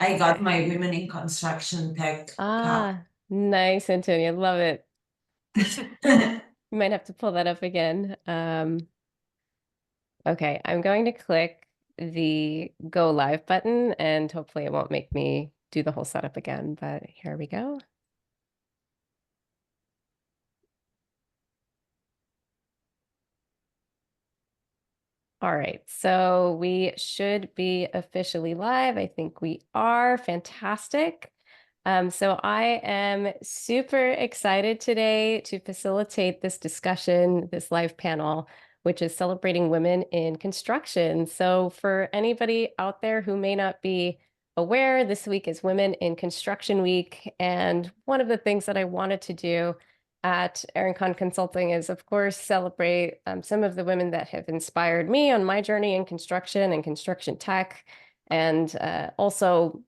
I got my Women in Construction Tech cup. Nice, Antonia. Love it. You might have to pull that up again. Okay, I'm going to click the go live button and hopefully it won't make me do the whole setup again, but here we go. All right, so we should be officially live. I think we are. Fantastic. So I am super excited today to facilitate this discussion, this live panel, which is celebrating women in construction. So for anybody out there who may not be aware, this week is Women in Construction Week. And one of the things that I wanted to do at Erin Consulting is, of course, celebrate some of the women that have inspired me on my journey in construction and construction tech, and also,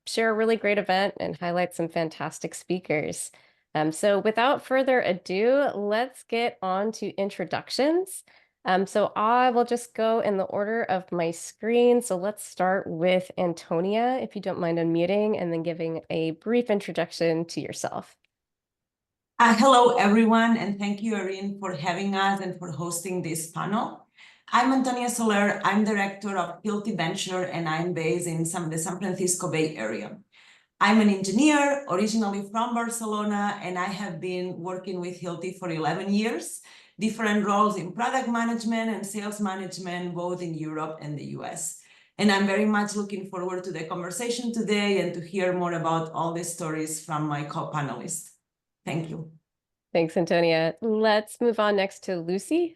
share a really great event and highlight some fantastic speakers. So without further ado, let's get on to introductions. So I will just go in the order of my screen. So let's start with Antonia, if you don't mind unmuting, and then giving a brief introduction to yourself. Hello, everyone, and thank you, Erin, for having us and for hosting this panel. I'm Antonia Soler. I'm director of Hilti Venture, and I'm based in the San Francisco Bay Area. I'm an engineer, originally from Barcelona, and I have been working with Hilti for 11 years, different roles in product management and sales management, both in Europe and the US. And I'm very much looking forward to the conversation today and to hear more about all the stories from my co-panelists. Thank you. Thanks, Antonia. Let's move on next to Lucy.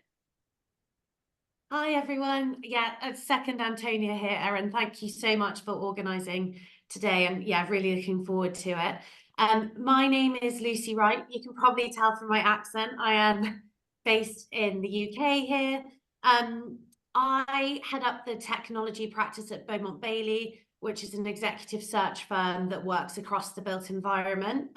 Hi, everyone. Yeah, second Antonia here, Erin. Thank you so much for organising today. And yeah, really looking forward to it. My name is Lucy Wright. You can probably tell from my accent, I am based in the UK here. I head up the technology practice at Beaumont Baylee, which is an executive search firm that works across the built environment.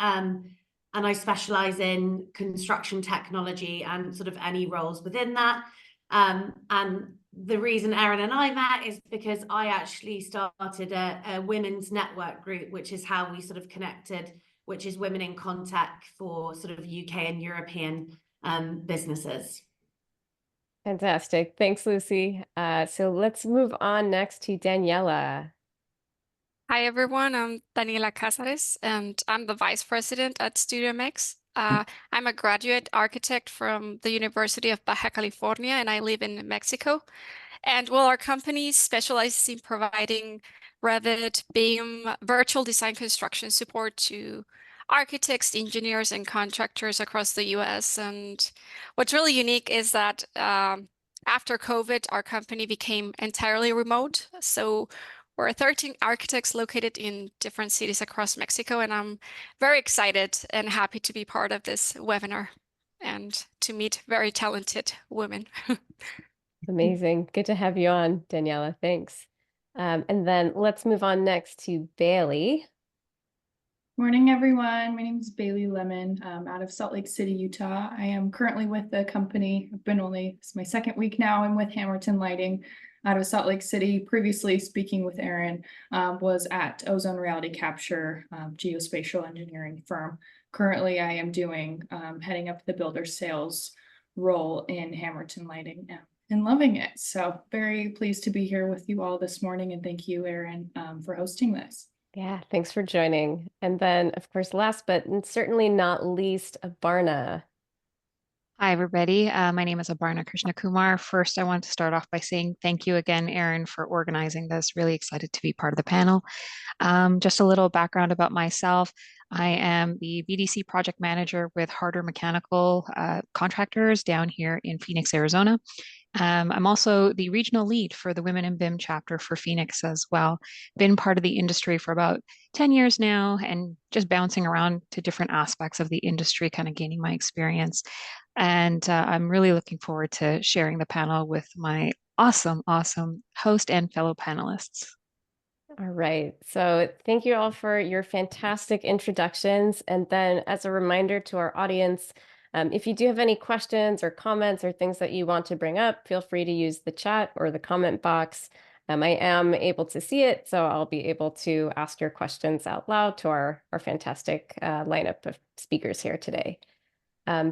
And I specialise in construction technology and sort of any roles within that. And the reason Erin and I met is because I actually started a women's network group, which is how we sort of connected, which is Women in Contact for sort of UK and European businesses. Fantastic. Thanks, Lucy. So let's move on next to Daniela. Hi, everyone. I'm Daniela Cazares, and I'm the vice president at StudioMX. I'm a graduate architect from the University of Baja California, and I live in Mexico. And well, our company specializes in providing Revit, BIM, virtual design construction support to architects, engineers, and contractors across the US. And what's really unique is that after COVID, our company became entirely remote. So we're 13 architects located in different cities across Mexico, and I'm very excited and happy to be part of this webinar and to meet very talented women. Amazing. Good to have you on, Daniela. Thanks. And then let's move on next to Baylee. Morning, everyone. My name is Baylee Lemon, out of Salt Lake City, Utah. I am currently with the company. It's my second week now. I'm with Hamilton Lighting out of Salt Lake City. Previously speaking with Erin, was at Ozone Reality Capture, geospatial engineering firm. Currently, I am doing heading up the builder sales role in Hamilton Lighting now and loving it. So very pleased to be here with you all this morning. And thank you, Erin, for hosting this. Yeah, thanks for joining. And then, of course, last but certainly not least, Abarna. Hi, everybody. My name is Abarna Krishnakumar. First, I want to start off by saying thank you again, Erin, for organizing this. Really excited to be part of the panel. Just a little background about myself. I am the BDC project manager with Harder Mechanical Contractors down here in Phoenix, Arizona. I'm also the regional lead for the Women in BIM chapter for Phoenix as well. Been part of the industry for about 10 years now and just bouncing around to different aspects of the industry, kind of gaining my experience. And I'm really looking forward to sharing the panel with my awesome host and fellow panelists. All right. So thank you all for your fantastic introductions. And then as a reminder to our audience, if you do have any questions or comments or things that you want to bring up, feel free to use the chat or the comment box. I am able to see it, so I'll be able to ask your questions out loud to our fantastic lineup of speakers here today.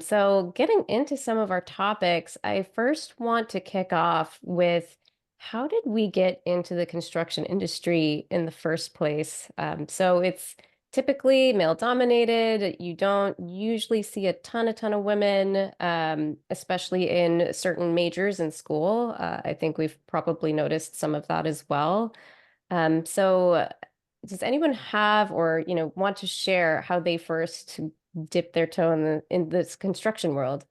So getting into some of our topics, I first want to kick off with how did we get into the construction industry in the first place? So it's typically male dominated. You don't usually see a ton of women, especially in certain majors in school. I think we've probably noticed some of that as well. So does anyone have or, want to share how they first dip their toe in this construction world?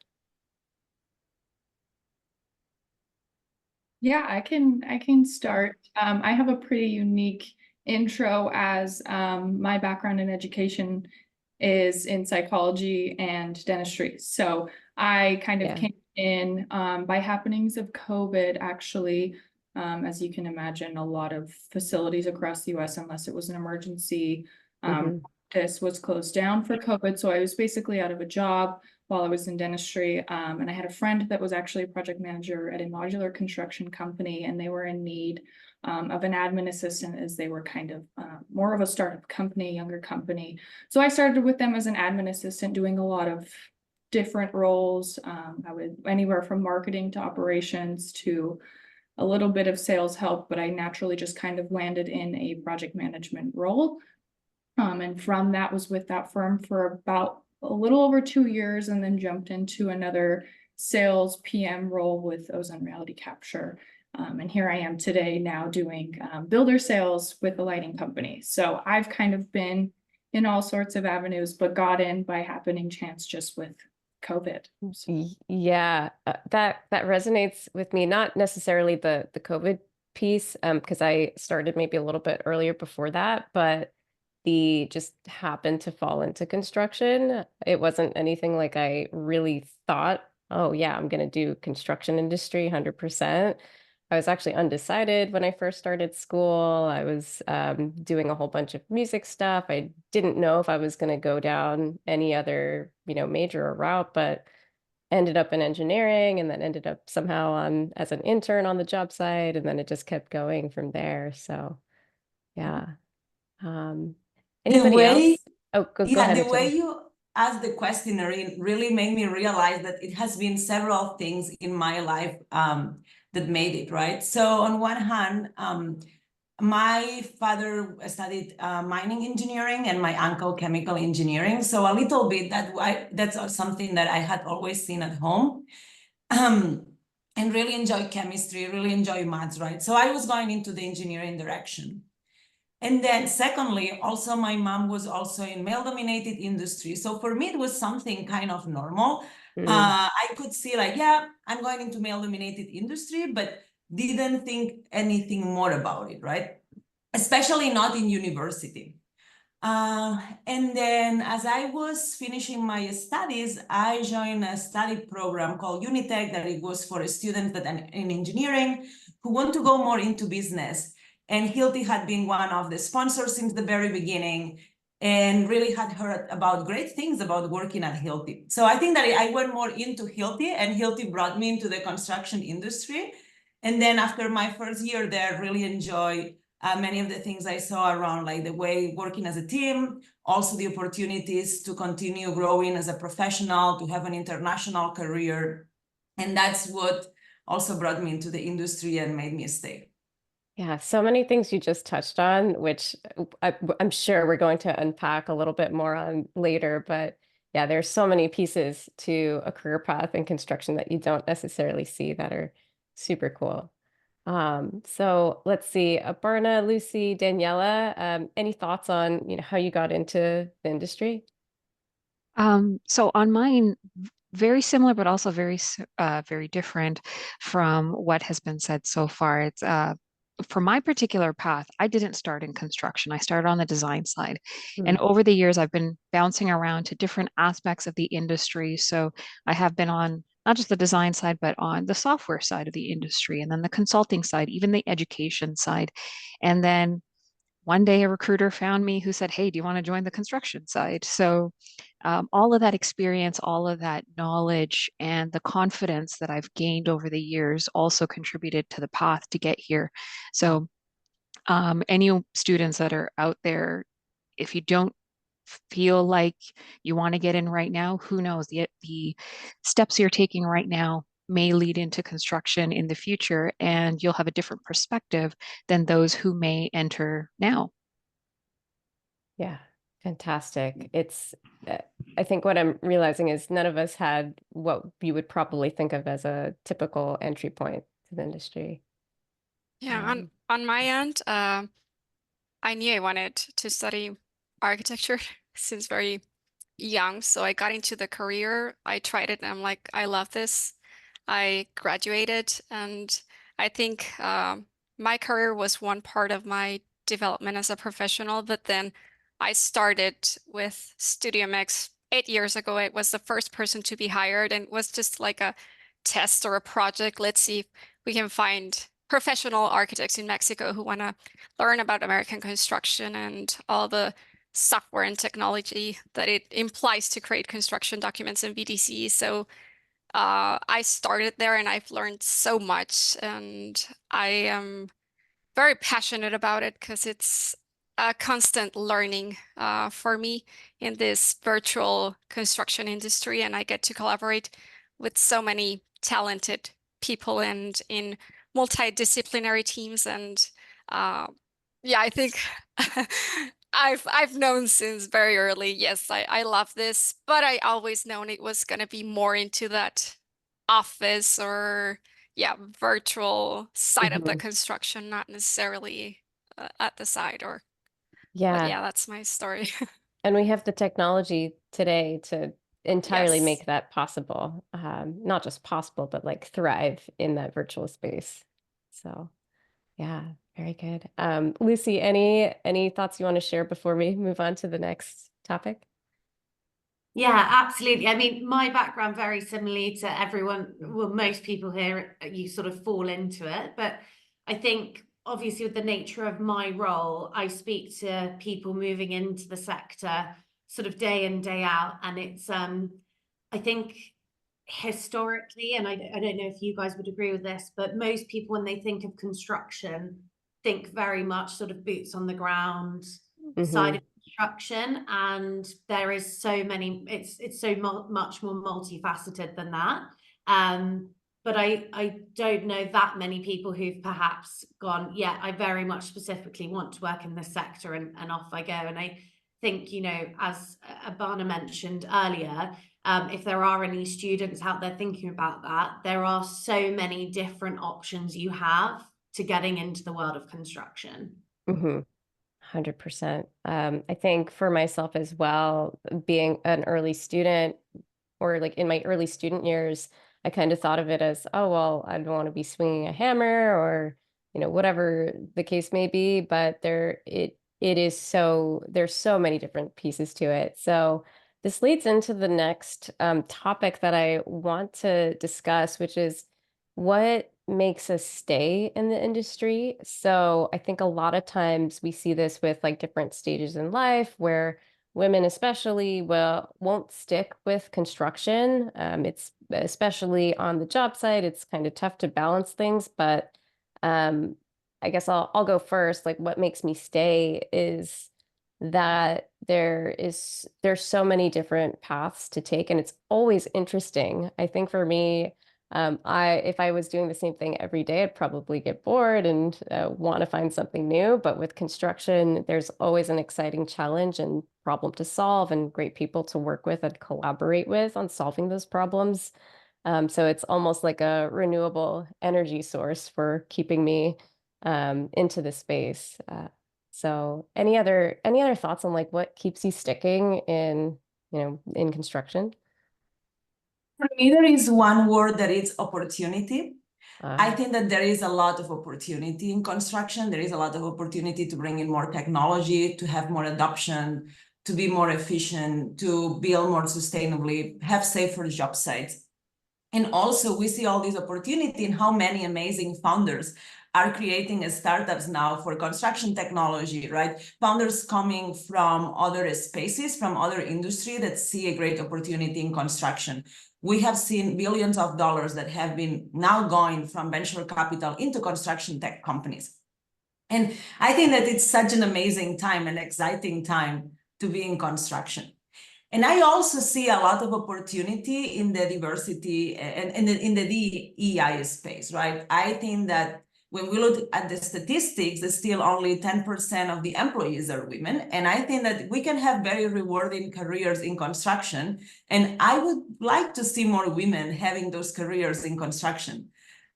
Yeah, I can start. I have a pretty unique intro as my background in education is in psychology and dentistry. So I kind of came in by happenings of COVID, actually. As you can imagine, a lot of facilities across the US, unless it was an emergency, this was closed down for COVID. So I was basically out of a job while I was in dentistry. And I had a friend that was actually a project manager at a modular construction company, and they were in need of an admin assistant as they were kind of more of a startup company, younger company. So I started with them as an admin assistant, doing a lot of different roles. I would anywhere from marketing to operations to a little bit of sales help, but I naturally just kind of landed in a project management role. And from that was with that firm for about a little over 2 years, and then jumped into another sales PM role with Ozone Reality Capture. And here I am today now doing builder sales with a lighting company. So I've kind of been in all sorts of avenues, but got in by happening chance just with COVID. Yeah, that resonates with me, not necessarily the COVID piece, because I started maybe a little bit earlier before that, but the just happened to fall into construction. It wasn't anything like I really thought, oh yeah, I'm gonna do construction industry 100%. I was actually undecided when I first started school. I was doing a whole bunch of music stuff. I didn't know if I was going to go down any other, major or route, but ended up in engineering and then ended up somehow on as an intern on the job site, and then it just kept going from there. So yeah. Anybody else? Oh, go ahead. The way you asked the question, Erin, really made me realize that it has been several things in my life that made it, right? So on one hand, my father studied mining engineering and my uncle chemical engineering. So a little bit that's something that I had always seen at home. And really enjoy chemistry, really enjoy maths, right? So I was going into the engineering direction. And then secondly, also my mom was also in male-dominated industry. So for me, it was something kind of normal. I could see like, yeah, I'm going into male-dominated industry, but didn't think anything more about it, right? Especially not in university. And then as I was finishing my studies, I joined a study program called Unitech that it was for students that are in engineering who want to go more into business. And Hilti had been one of the sponsors since the very beginning and really had heard about great things about working at Hilti. So I think that I went more into Hilti, and Hilti brought me into the construction industry. And then after my first year there, really enjoyed many of the things I saw around, like the way working as a team, also the opportunities to continue growing as a professional, to have an international career. And that's what also brought me into the industry and made me stay. Yeah, so many things you just touched on, which I'm sure we're going to unpack a little bit more on later. But yeah, there's so many pieces to a career path in construction that you don't necessarily see that are super cool. So let's see, Abarna, Lucy, Daniela, any thoughts on, how you got into the industry? So on mine, very similar, but also very different from what has been said so far. It's for my particular path, I didn't start in construction. I started on the design side. And over the years, I've been bouncing around to different aspects of the industry. So I have been on not just the design side, but on the software side of the industry, and then the consulting side, even the education side. And then one day a recruiter found me who said, hey, do you want to join the construction side? So all of that experience, all of that knowledge, and the confidence that I've gained over the years also contributed to the path to get here. So any students that are out there, if you don't feel like you want to get in right now, who knows? The steps you're taking right now may lead into construction in the future, and you'll have a different perspective than those who may enter now. Yeah, fantastic. It's, I think what I'm realizing is none of us had what you would probably think of as a typical entry point to the industry. Yeah, on my end, I knew I wanted to study architecture since very young. So I got into the career. I tried it and I'm like, I love this. I graduated, and I think my career was one part of my development as a professional. But then I started with StudioMX 8 years ago. I was the first person to be hired, and it was just like a test or a project. Let's see if we can find professional architects in Mexico who want to learn about American construction and all the software and technology that it implies to create construction documents in VDC. So I started there and I've learned so much, and I am very passionate about it because it's a constant learning for me in this virtual construction industry, and I get to collaborate with so many talented people and in multidisciplinary teams. And yeah, I think I've known since very early, yes, I love this, but I always known it was gonna be more into that office or virtual side of the construction, not necessarily at the side or but yeah, that's my story. And we have the technology today to entirely Yes. make that possible. Not just possible, but like thrive in that virtual space. So yeah, very good. Lucy, any thoughts you want to share before we move on to the next topic? Yeah, absolutely. I mean, my background very similarly to everyone, well, most people here, you sort of fall into it. But I think obviously with the nature of my role, I speak to people moving into the sector sort of day in, day out. And it's, I think historically, and I don't know if you guys would agree with this, but most people, when they think of construction, think very much sort of boots on the ground side of construction, and there is so many, it's so much more multifaceted than that. But I don't know that many people who've perhaps gone, yeah, I very much specifically want to work in this sector, and off I go. And I think, you know, as Abarna mentioned earlier, if there are any students out there thinking about that, there are so many different options you have to getting into the world of construction. 100%. I think for myself as well, being an early student, or like in my early student years, I kind of thought of it as, oh, well, I don't want to be swinging a hammer, or, you know, whatever the case may be, but it is so, there's so many different pieces to it. So this leads into the next topic that I want to discuss, which is what makes us stay in the industry. So I think a lot of times we see this with like different stages in life where women especially won't stick with construction. It's especially on the job site, it's kind of tough to balance things, but I guess I'll go first. Like what makes me stay is that there's so many different paths to take, and it's always interesting. I think for me, if I was doing the same thing every day, I'd probably get bored and want to find something new. But with construction, there's always an exciting challenge and problem to solve, and great people to work with and collaborate with on solving those problems. So it's almost like a renewable energy source for keeping me into the space. So any other thoughts on like what keeps you sticking in, you know, in construction? For me, there is one word that is opportunity. I think that there is a lot of opportunity in construction. There is a lot of opportunity to bring in more technology, to have more adoption, to be more efficient, to build more sustainably, have safer job sites. And also we see all this opportunity in how many amazing founders are creating startups now for construction technology, right? Founders coming from other spaces, from other industry that see a great opportunity in construction. We have seen billions of dollars that have been now going from venture capital into construction tech companies. And I think that it's such an amazing time, an exciting time to be in construction. And I also see a lot of opportunity in the diversity and in the DEI space, right? I think that when we look at the statistics, there's still only 10% of the employees are women. And I think that we can have very rewarding careers in construction. And I would like to see more women having those careers in construction.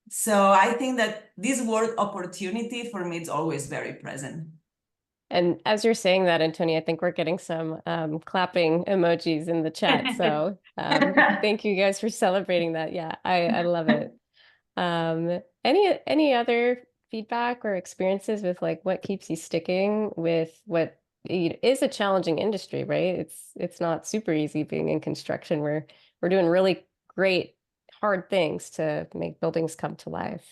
So I think that this word opportunity for me is always very present. And as you're saying that, Antonia, I think we're getting some clapping emojis in the chat. So thank you guys for celebrating that. Yeah, I love it. Any other feedback or experiences with like what keeps you sticking with what is a challenging industry, right? It's not super easy being in construction. We're doing really great hard things to make buildings come to life.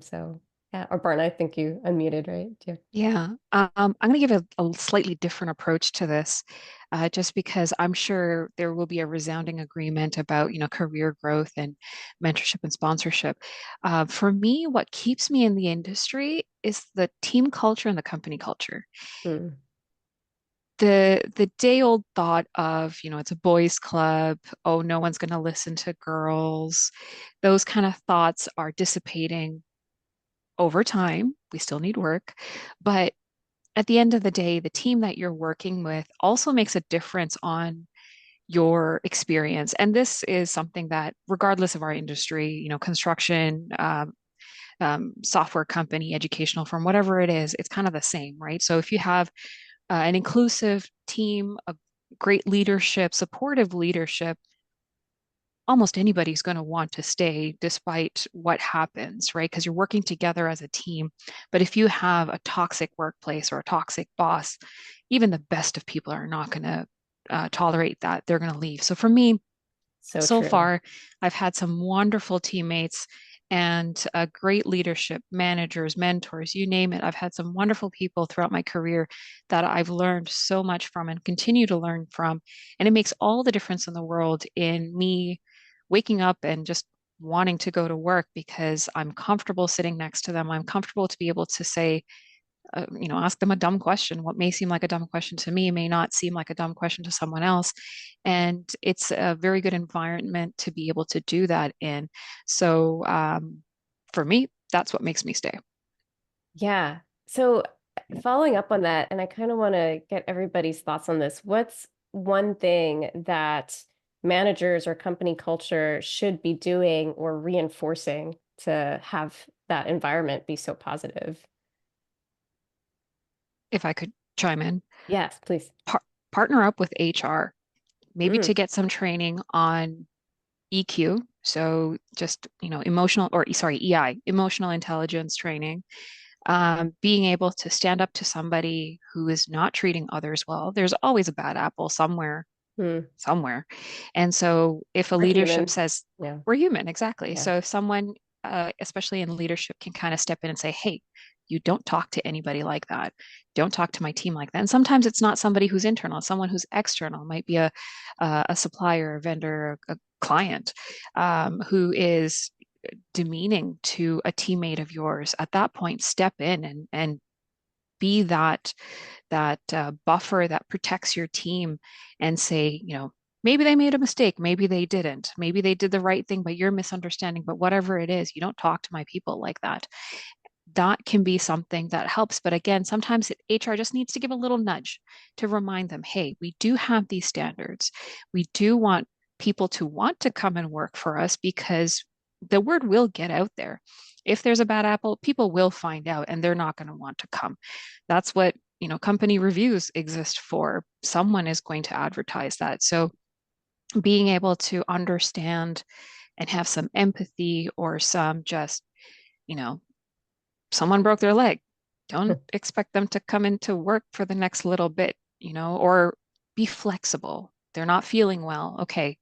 So yeah, Abarna, I think you unmuted, right? Yeah, I'm going to give a slightly different approach to this, just because I'm sure there will be a resounding agreement about, career growth and mentorship and sponsorship. For me, what keeps me in the industry is the team culture and the company culture. Mm. The day-old thought of, it's a boys' club, oh, no one's going to listen to girls, those kind of thoughts are dissipating over time. We still need work, but at the end of the day, the team that you're working with also makes a difference on your experience. And this is something that, regardless of our industry, construction, software company, educational firm, whatever it is, it's kind of the same, right? So if you have an inclusive team, a great leadership, supportive leadership, almost anybody's going to want to stay despite what happens, right? Because you're working together as a team. But if you have a toxic workplace or a toxic boss, even the best of people are not going to tolerate that. They're going to leave. So for me, so far, I've had some wonderful teammates and great leadership, managers, mentors, you name it. I've had some wonderful people throughout my career that I've learned so much from and continue to learn from. And it makes all the difference in the world in me waking up and just wanting to go to work because I'm comfortable sitting next to them. I'm comfortable to be able to say, ask them a dumb question. What may seem like a dumb question to me may not seem like a dumb question to someone else. And it's a very good environment to be able to do that in. So for me, that's what makes me stay. Yeah. So following up on that, and I kind of want to get everybody's thoughts on this. What's one thing that managers or company culture should be doing or reinforcing to have that environment be so positive? If I could chime in. Yes, please. Partner up with HR, maybe to get some training on EQ. So just, EI, emotional intelligence training. Being able to stand up to somebody who is not treating others well. There's always a bad apple somewhere. And so if a leadership says, we're human, exactly. So if someone, especially in leadership, can kind of step in and say, hey, you don't talk to anybody like that. Don't talk to my team like that. And sometimes it's not somebody who's internal, it's someone who's external. It might be a supplier, a vendor, a client who is demeaning to a teammate of yours. At that point, step in and be that buffer that protects your team and say, maybe they made a mistake, maybe they didn't, maybe they did the right thing, but you're misunderstanding. But whatever it is, you don't talk to my people like that. That can be something that helps. But again, sometimes HR just needs to give a little nudge to remind them, hey, we do have these standards. We do want people to want to come and work for us because the word will get out there. If there's a bad apple, people will find out and they're not going to want to come. That's what, company reviews exist for. Someone is going to advertise that. So being able to understand and have some empathy or some just, someone broke their leg. Don't expect them to come into work for the next little bit, or be flexible. They're not feeling well. Okay,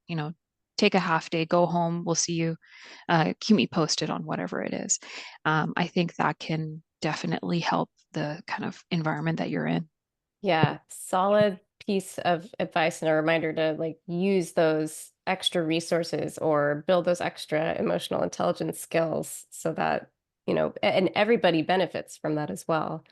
take a half day, go home, we'll see you, keep me posted on whatever it is. I think that can definitely help the kind of environment that you're in. Yeah, solid piece of advice and a reminder to like use those extra resources or build those extra emotional intelligence skills so that, you know, and everybody benefits from that as well,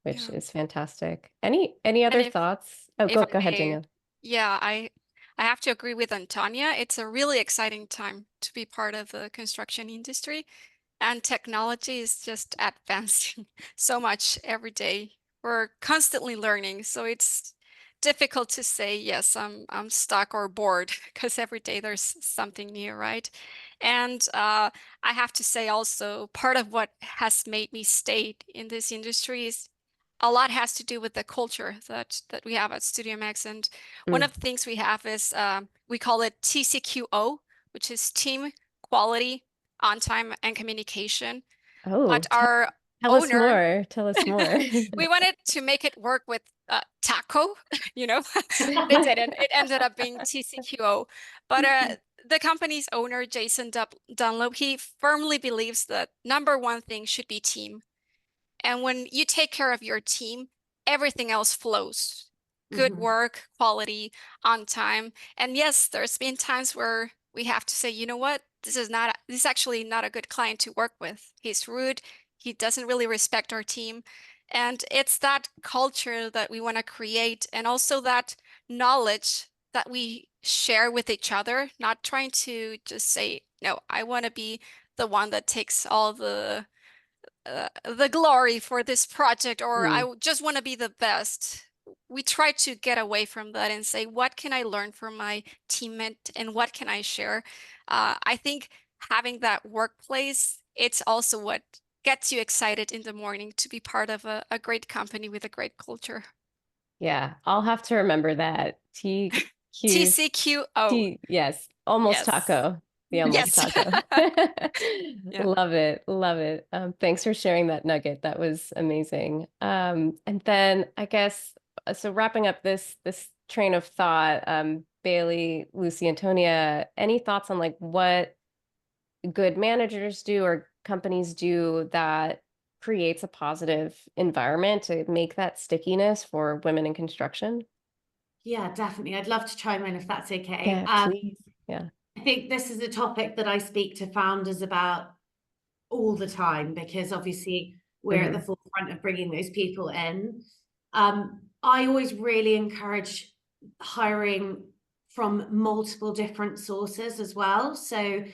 which Yeah. is fantastic. Any other if thoughts? Oh, if go I ahead, may, Daniel. yeah, I have to agree with Antonia. It's a really exciting time to be part of the construction industry, and technology is just advancing so much every day. We're constantly learning, so it's difficult to say, yes, I'm stuck or bored because every day there's something new, right? And I have to say also, part of what has made me stay in this industry is a lot has to do with the culture that we have at StudioMX. And one of the things we have is we call it TCQO, which is Team Quality, On Time, and Communication. Oh, But our tell us owner, more. Tell us more. we wanted to make it work with taco, you know, it didn't. It ended up being TCQO. But the company's owner, Jason Dunlop, he firmly believes that number one thing should be team. And when you take care of your team, everything else flows. Good work, quality, on time. And yes, there's been times where we have to say, you know what, this is actually not a good client to work with. He's rude. He doesn't really respect our team. And it's that culture that we want to create, and also that knowledge that we share with each other, not trying to just say, no, I want to be the one that takes all the glory for this project, or I just want to be the best. We try to get away from that and say, what can I learn from my teammate and what can I share? I think having that workplace, it's also what gets you excited in the morning to be part of a great company with a great culture. Yeah, I'll have to remember that. TCQO. Yes, almost Yes. taco. The almost Yes. taco. Yeah. Love it. Love it. Thanks for sharing that nugget. That was amazing. And then I guess so wrapping up this train of thought, Baylee, Lucy, Antonia, any thoughts on like what good managers do or companies do that creates a positive environment to make that stickiness for women in construction? Yeah, definitely. I'd love to chime in if that's okay. Yeah, please. Yeah. I think this is a topic that I speak to founders about all the time, because obviously we're at the forefront of bringing those people in. I always really encourage hiring from multiple different sources as well. So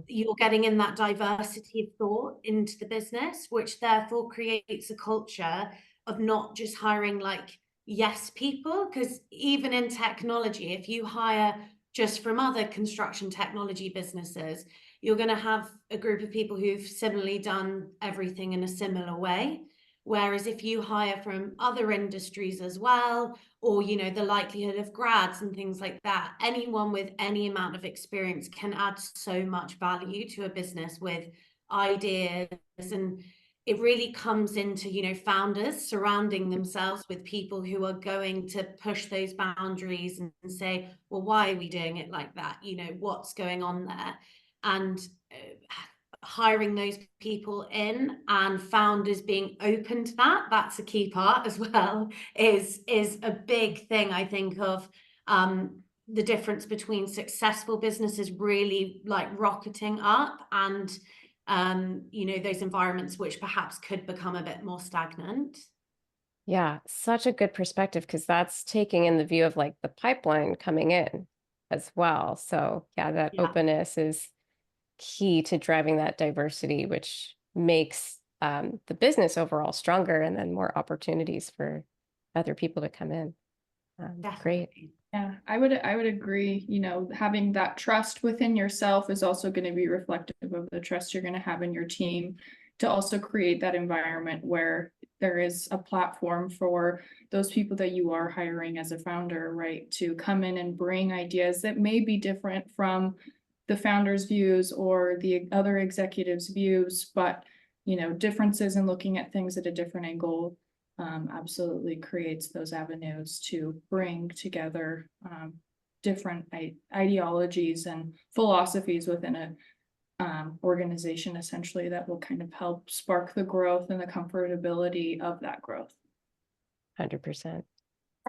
you're getting in that diversity of thought into the business, which therefore creates a culture of not just hiring like yes people, because even in technology, if you hire just from other construction technology businesses, you're going to have a group of people who've similarly done everything in a similar way. Whereas if you hire from other industries as well, or, you know, the likelihood of grads and things like that, anyone with any amount of experience can add so much value to a business with ideas. And it really comes into, you know, founders surrounding themselves with people who are going to push those boundaries and say, well, why are we doing it like that? You know, what's going on there? And hiring those people in, and founders being open to that, that's a key part as well, is a big thing, I think, of the difference between successful businesses really like rocketing up and you know, those environments which perhaps could become a bit more stagnant. Yeah, such a good perspective, because that's taking in the view of like the pipeline coming in as well. So yeah, that openness is key to driving that diversity, which makes the business overall stronger and then more opportunities for other people to come in. Great. Yeah, I would agree, you know, having that trust within yourself is also going to be reflective of the trust you're going to have in your team, to also create that environment where there is a platform for those people that you are hiring as a founder, right, to come in and bring ideas that may be different from the founder's views or the other executives' views, but, you know, differences in looking at things at a different angle absolutely creates those avenues to bring together different ideologies and philosophies within a organization, essentially, that will kind of help spark the growth and the comfortability of that growth. 100%.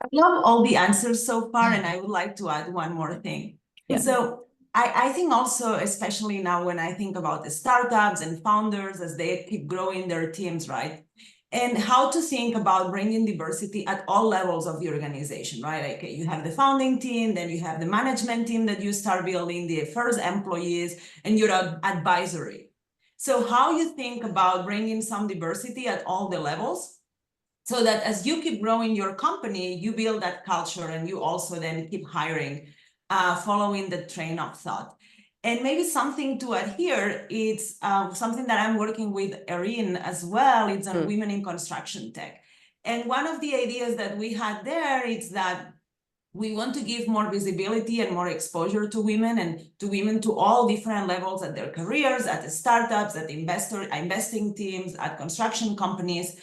I love all the answers so far, and I would like to add one more thing. Yeah. So I think also, especially now when I think about the startups and founders as they keep growing their teams, right? And how to think about bringing diversity at all levels of the organization, right? Like you have the founding team, then you have the management team that you start building, the first employees, and your advisory. So how you think about bringing some diversity at all the levels, so that as you keep growing your company, you build that culture and you also then keep hiring, following the train of thought. And maybe something to add here, it's something that I'm working with Erin as well. It's on women in construction tech. And one of the ideas that we had there is that we want to give more visibility and more exposure to women, and to women to all different levels at their careers, at the startups, at the investing teams, at construction companies,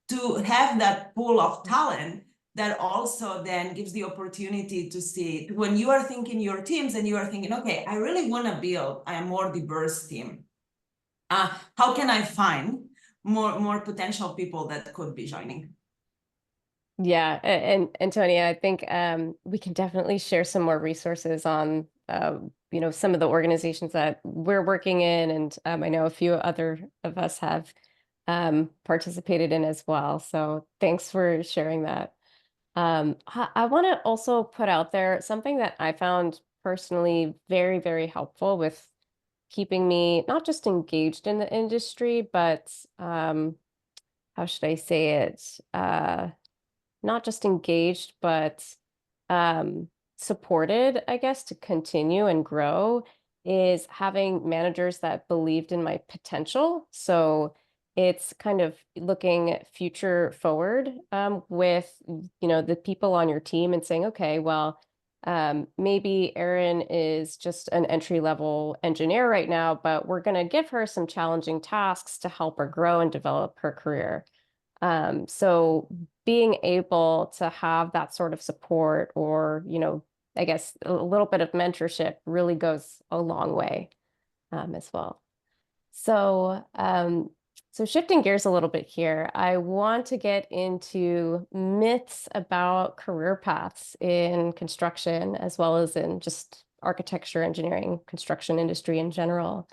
to have that pool of talent that also then gives the opportunity to see when you are thinking your teams and you are thinking, okay, I really want to build a more diverse team. How can I find more potential people that could be joining? Yeah, and Antonia, I think we can definitely share some more resources on some of the organizations that we're working in, and I know a few other of us have participated in as well. So thanks for sharing that. I want to also put out there something that I found personally very, very helpful with keeping me not just engaged in the industry, but how should I say it? Not just engaged, but supported, I guess, to continue and grow, is having managers that believed in my potential. So it's kind of looking future forward with, the people on your team and saying, okay, well, maybe Erin is just an entry-level engineer right now, but we're going to give her some challenging tasks to help her grow and develop her career. So being able to have that sort of support, or, I guess a little bit of mentorship, really goes a long way as well. So shifting gears a little bit here, I want to get into myths about career paths in construction, as well as in just architecture, engineering, construction industry in general.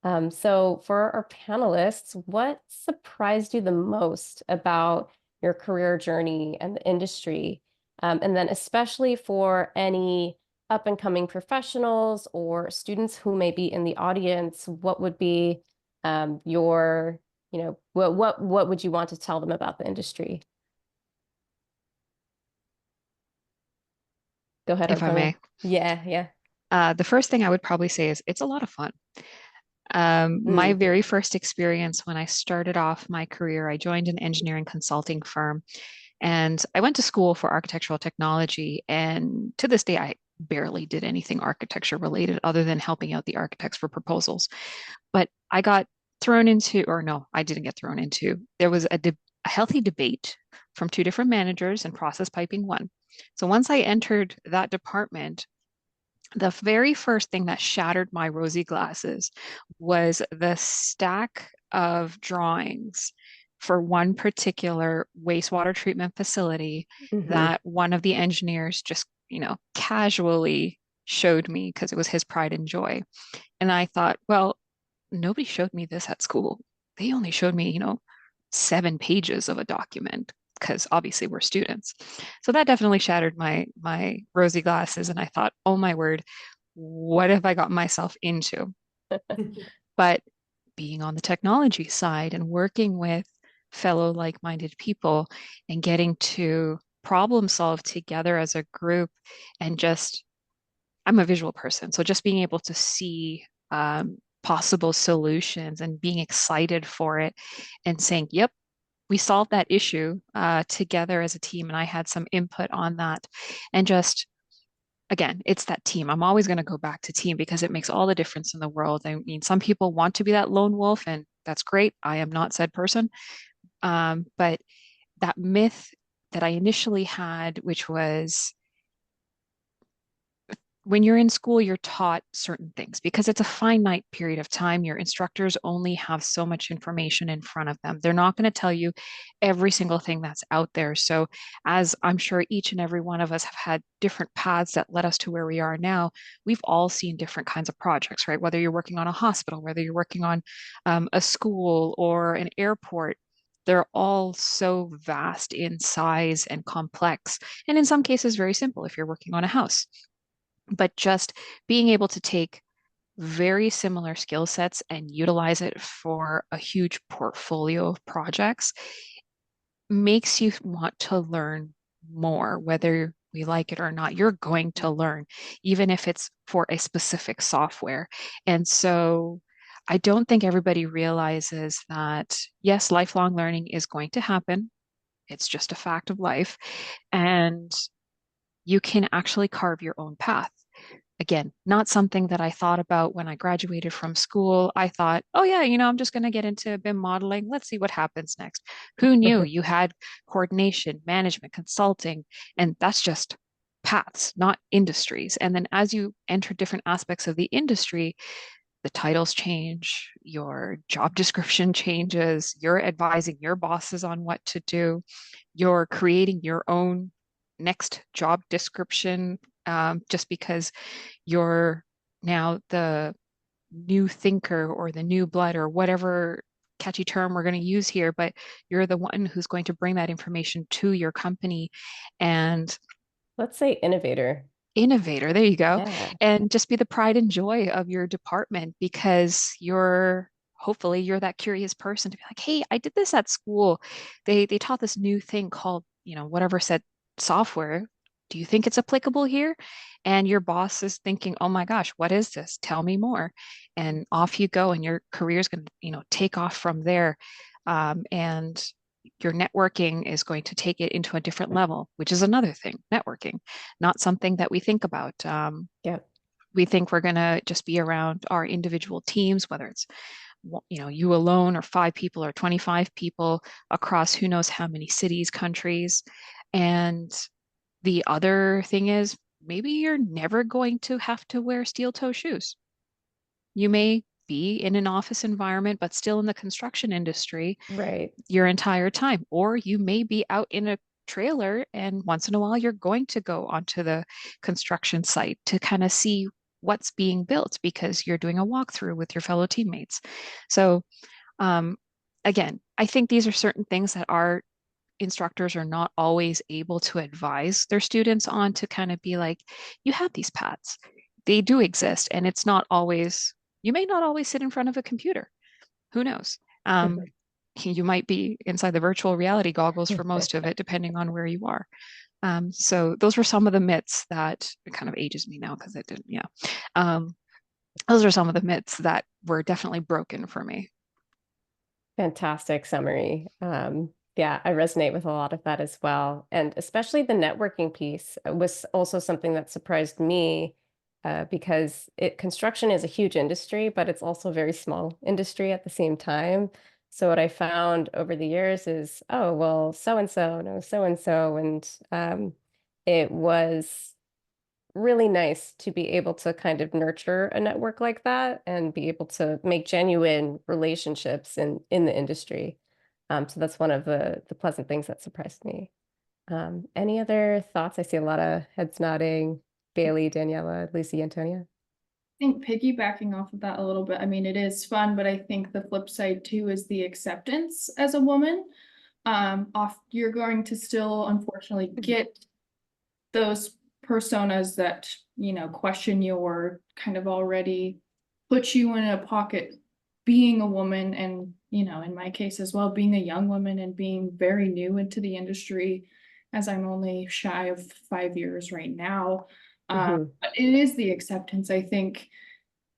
So for our panelists, what surprised you the most about your career journey and the industry? And then especially for any up and coming professionals or students who may be in the audience, what would be your, what would you want to tell them about the industry? Go ahead, If I Antonia. may. Yeah. The first thing I would probably say is it's a lot of fun. My very first experience when I started off my career, I joined an engineering consulting firm, and I went to school for architectural technology. And to this day, I barely did anything architecture related other than helping out the architects for proposals. But I got thrown into, or no, I didn't get thrown into. There was a healthy debate from two different managers, and process piping one. So once I entered that department, the very first thing that shattered my rosy glasses was the stack of drawings for one particular wastewater treatment facility that one of the engineers just, casually showed me because it was his pride and joy. And I thought, well, nobody showed me this at school. They only showed me, 7 pages of a document, because obviously we're students. So that definitely shattered my rosy glasses. And I thought, oh my word, what have I got myself into? But being on the technology side and working with fellow like-minded people and getting to problem solve together as a group, and just, I'm a visual person. So just being able to see possible solutions and being excited for it and saying, yep, we solved that issue together as a team, and I had some input on that. And just, again, it's that team. I'm always going to go back to team because it makes all the difference in the world. I mean, some people want to be that lone wolf, and that's great. I am not said person. But that myth that I initially had, which was when you're in school, you're taught certain things because it's a finite period of time. Your instructors only have so much information in front of them. They're not going to tell you every single thing that's out there. So, as I'm sure each and every one of us have had different paths that led us to where we are now, we've all seen different kinds of projects, right? Whether you're working on a hospital, whether you're working on a school or an airport, they're all so vast in size and complex, and in some cases, very simple if you're working on a house. But just being able to take very similar skill sets and utilize it for a huge portfolio of projects makes you want to learn more, whether we like it or not. You're going to learn, even if it's for a specific software. And so I don't think everybody realizes that, yes, lifelong learning is going to happen. It's just a fact of life. And you can actually carve your own path. Again, not something that I thought about when I graduated from school. I thought, oh yeah, I'm just going to get into BIM modeling. Let's see what happens next. Who knew you had coordination, management, consulting, and that's just paths, not industries. And then as you enter different aspects of the industry, the titles change, your job description changes, you're advising your bosses on what to do, you're creating your own next job description, just because you're now the new thinker or the new blood or whatever catchy term we're going to use here, but you're the one who's going to bring that information to your company. And Let's say innovator. Innovator, there you go. Yeah. And just be the pride and joy of your department, because hopefully you're that curious person to be like, hey, I did this at school. They taught this new thing called, whatever said software. Do you think it's applicable here? And your boss is thinking, oh my gosh, what is this? Tell me more. And off you go, and your career is going to, take off from there. And your networking is going to take it into a different level, which is another thing, networking, not something that we think about. Yeah. We think we're going to just be around our individual teams, whether it's, you alone or 5 people or 25 people across who knows how many cities, countries. And the other thing is, maybe you're never going to have to wear steel toe shoes. You may be in an office environment, but still in the construction industry Right. your entire time. Or you may be out in a trailer, and once in a while you're going to go onto the construction site to kind of see what's being built because you're doing a walkthrough with your fellow teammates. So again, I think these are certain things that our instructors are not always able to advise their students on, to kind of be like, you have these paths. They do exist, and it's not always, you may not always sit in front of a computer. Who knows? You might be inside the virtual reality goggles for most of it, depending on where you are. So those were some of the myths that, it kind of ages me now because it didn't, yeah. Those are some of the myths that were definitely broken for me. Fantastic summary. Yeah, I resonate with a lot of that as well. And especially the networking piece was also something that surprised me, because construction is a huge industry, but it's also a very small industry at the same time. So what I found over the years is, oh, well, so-and-so knows so-and-so. And it was really nice to be able to kind of nurture a network like that and be able to make genuine relationships in the industry. So that's one of the pleasant things that surprised me. Any other thoughts? I see a lot of heads nodding. Baylee, Daniela, Lucy, Antonia. I think piggybacking off of that a little bit, I mean, it is fun, but I think the flip side too is the acceptance as a woman. You're going to still unfortunately get those personas that, question you or kind of already put you in a pocket being a woman, and, in my case as well, being a young woman and being very new into the industry, as I'm only shy of 5 years right now. But it is the acceptance. I think,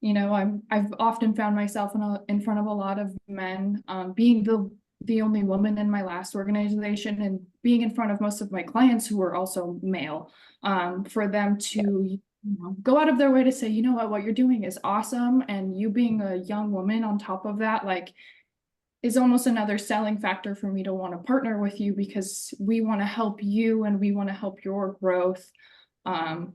I've often found myself in front of a lot of men, being the only woman in my last organization, and being in front of most of my clients who were also male, for them to go out of their way to say, you know what you're doing is awesome. And you being a young woman on top of that, like, is almost another selling factor for me to want to partner with you, because we want to help you and we want to help your growth.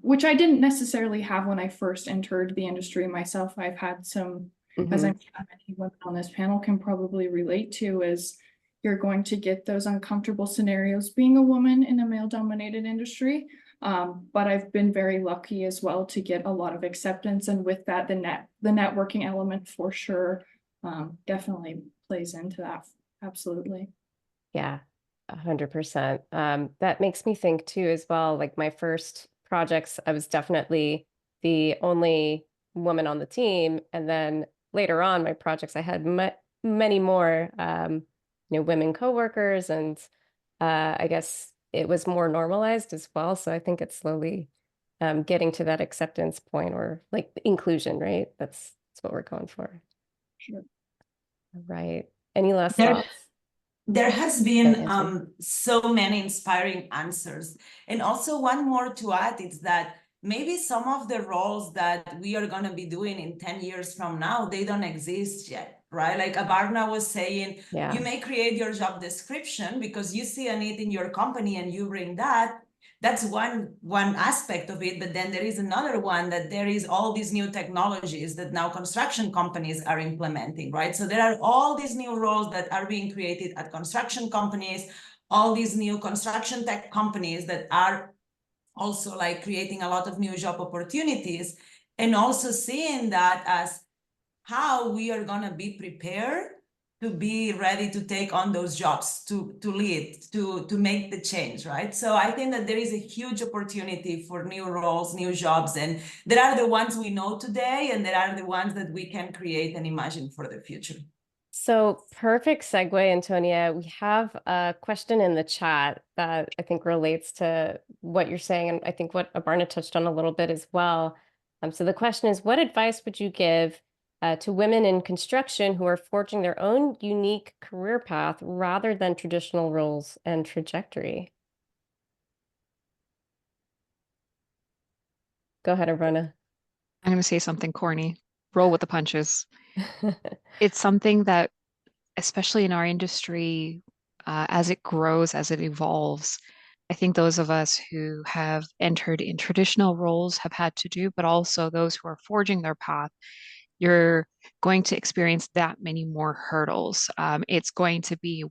which I didn't necessarily have when I first entered the industry myself. I've had some, as I'm sure many women on this panel can probably relate to, is you're going to get those uncomfortable scenarios being a woman in a male-dominated industry. But I've been very lucky as well to get a lot of acceptance, and with that, the networking element for sure definitely plays into that. Absolutely. Yeah, 100%. That makes me think too as well, like my first projects, I was definitely the only woman on the team. And then later on, my projects, I had many more, women coworkers, and I guess it was more normalized as well. So I think it's slowly getting to that acceptance point, or like inclusion, right? That's what we're going for. Sure. Right. Any last thoughts? There has been Antonia. so many inspiring answers. And also one more to add is that maybe some of the roles that we are going to be doing in 10 years from now, they don't exist yet, right? Like Abarna was saying, you may create your job description because you see a need in your company and you bring that. That's one aspect of it, but then there is another one, that there is all these new technologies that now construction companies are implementing, right? So there are all these new roles that are being created at construction companies, all these new construction tech companies that are also like creating a lot of new job opportunities, and also seeing that as how we are going to be prepared to be ready to take on those jobs, to lead, to make the change, right? So I think that there is a huge opportunity for new roles, new jobs, and there are the ones we know today, and there are the ones that we can create and imagine for the future. So perfect segue, Antonia. We have a question in the chat that I think relates to what you're saying, and I think what Abarna touched on a little bit as well. So the question is, what advice would you give to women in construction who are forging their own unique career path rather than traditional roles and trajectory? Go ahead, Abarna. I'm going to say something corny. Roll with the punches. It's something that, especially in our industry, as it grows, as it evolves, I think those of us who have entered in traditional roles have had to do, but also those who are forging their path, you're going to experience that many more hurdles. It's going to be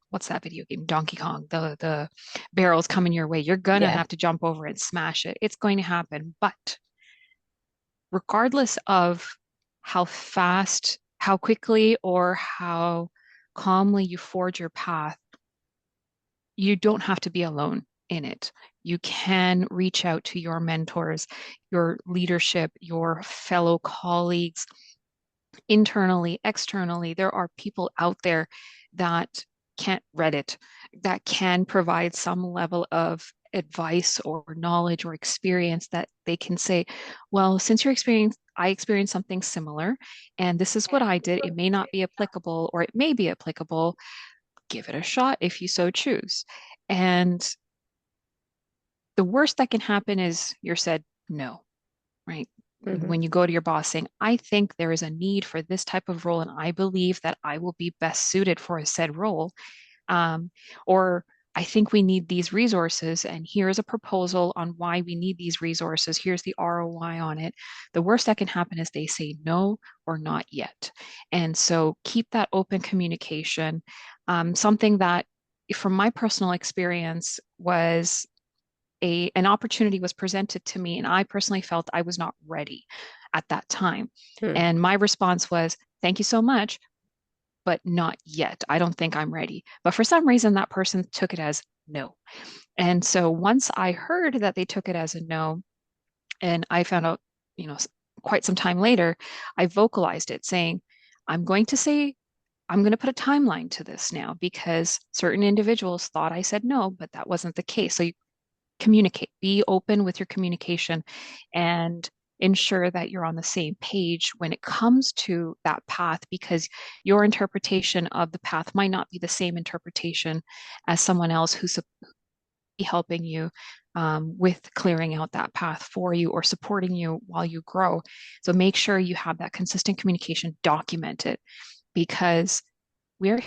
what's that video game? Donkey Kong. The barrels coming your way. You're gonna have to jump over and smash it. It's going to happen. But regardless of how fast, how quickly, or how calmly you forge your path, you don't have to be alone in it. You can reach out to your mentors, your leadership, your fellow colleagues, internally, externally. There are people out there that can't Reddit, that can provide some level of advice or knowledge or experience that they can say, well, since I experienced something similar, and this is what I did. It may not be applicable, or it may be applicable. Give it a shot if you so choose. And the worst that can happen is you're said no, right? When you go to your boss saying, I think there is a need for this type of role, and I believe that I will be best suited for a said role. Or I think we need these resources, and here's a proposal on why we need these resources. Here's the ROI on it. The worst that can happen is they say no or not yet. And so keep that open communication. Something that, from my personal experience, was an opportunity was presented to me, and I personally felt I was not ready at that time. And my response was, thank you so much, but not yet. I don't think I'm ready. But for some reason, that person took it as no. And so once I heard that they took it as a no, and I found out, quite some time later, I vocalized it saying, I'm going to put a timeline to this now, because certain individuals thought I said no, but that wasn't the case. So you communicate, be open with your communication, and ensure that you're on the same page when it comes to that path, because your interpretation of the path might not be the same interpretation as someone else who's helping you with clearing out that path for you or supporting you while you grow. So make sure you have that consistent communication, document it, because we're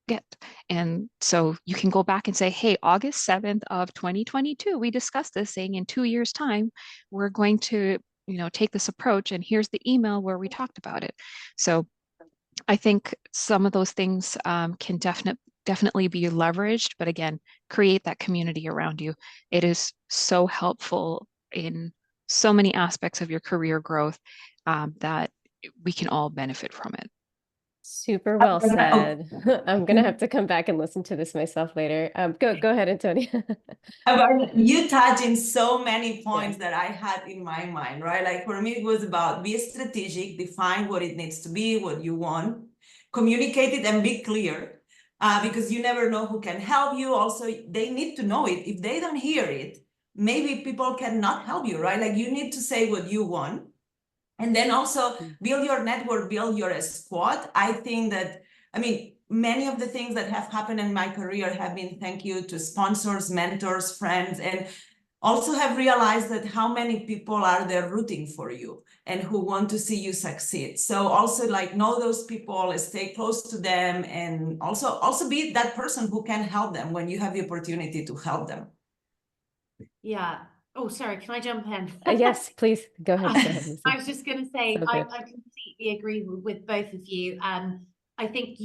get. And so you can go back and say, hey, August 7th of 2022, we discussed this, saying in 2 years' time, we're going to, take this approach, and here's the email where we talked about it. So I think some of those things can definitely be leveraged, but again, create that community around you. It is so helpful in so many aspects of your career growth that we can all benefit from it. Super well said. I'm gonna have to come back and listen to this myself later. Go ahead, Antonia. Abarna, you touch in so many points that I had in my mind, right? Like for me, it was about be strategic, define what it needs to be, what you want, communicate it, and be clear, because you never know who can help you. Also, they need to know it. If they don't hear it, maybe people cannot help you, right? Like you need to say what you want. And then also build your network, build your squad. I think that, many of the things that have happened in my career have been thank you to sponsors, mentors, friends, and also have realized that how many people are there rooting for you and who want to see you succeed. So also like know those people, stay close to them, and also be that person who can help them when you have the opportunity to help them. Yeah. Oh, sorry, can I jump in? Yes, please go ahead. Go ahead, Lucy. I was just going to say, So I good. completely agree with both of you. I think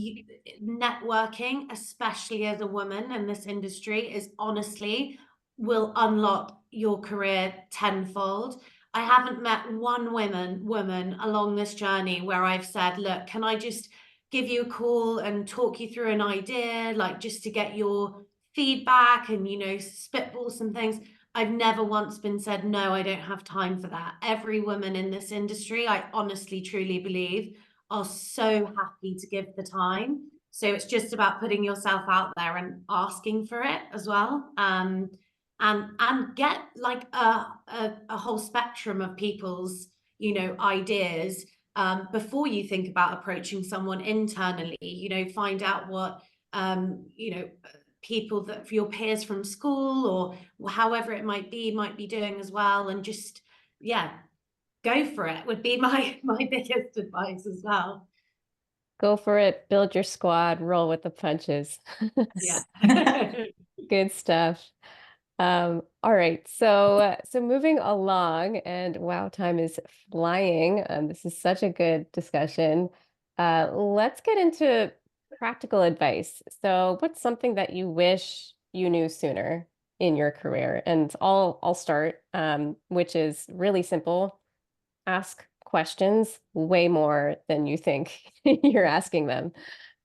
networking, especially as a woman in this industry, is honestly will unlock your career tenfold. I haven't met one woman along this journey where I've said, look, can I just give you a call and talk you through an idea, like just to get your feedback and, spitball some things. I've never once been said, no, I don't have time for that. Every woman in this industry, I honestly, truly believe, are so happy to give the time. So it's just about putting yourself out there and asking for it as well. And get like a whole spectrum of people's, ideas before you think about approaching someone internally. Find out what, people that for your peers from school or however it might be doing as well, and just go for it would be my biggest advice as well. Go for it, build your squad, roll with the punches. Yeah. Good stuff. All right, so moving along, and wow, time is flying. This is such a good discussion. Let's get into practical advice. So what's something that you wish you knew sooner in your career? And I'll start, which is really simple. Ask questions way more than you think you're asking them.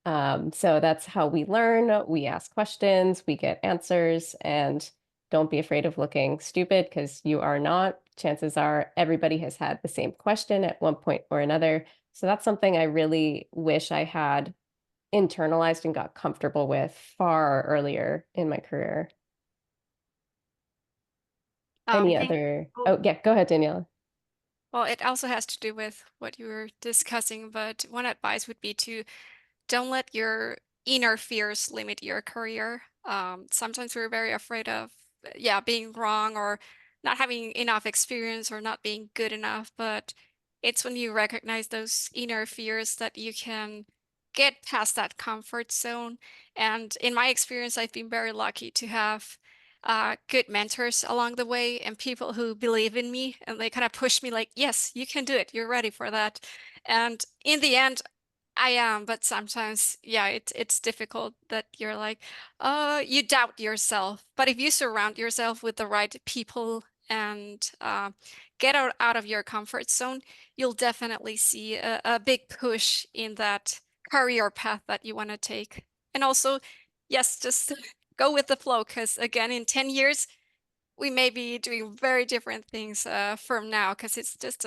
So that's how we learn. We ask questions, we get answers, and don't be afraid of looking stupid, because you are not. Chances are everybody has had the same question at one point or another. So that's something I really wish I had internalized and got comfortable with far earlier in my career. Any other? Oh, yeah, go ahead, Daniela. Well, it also has to do with what you were discussing, but one advice would be to don't let your inner fears limit your career. Sometimes we're very afraid of, being wrong or not having enough experience or not being good enough. But it's when you recognize those inner fears that you can get past that comfort zone. And in my experience, I've been very lucky to have good mentors along the way and people who believe in me, and they kind of push me like, yes, you can do it. You're ready for that. And in the end, I am, but sometimes, it's difficult that you're like, you doubt yourself. But if you surround yourself with the right people and get out of your comfort zone, you'll definitely see a big push in that career path that you want to take. And also, yes, just go with the flow, because again, in 10 years, we may be doing very different things from now, because it's just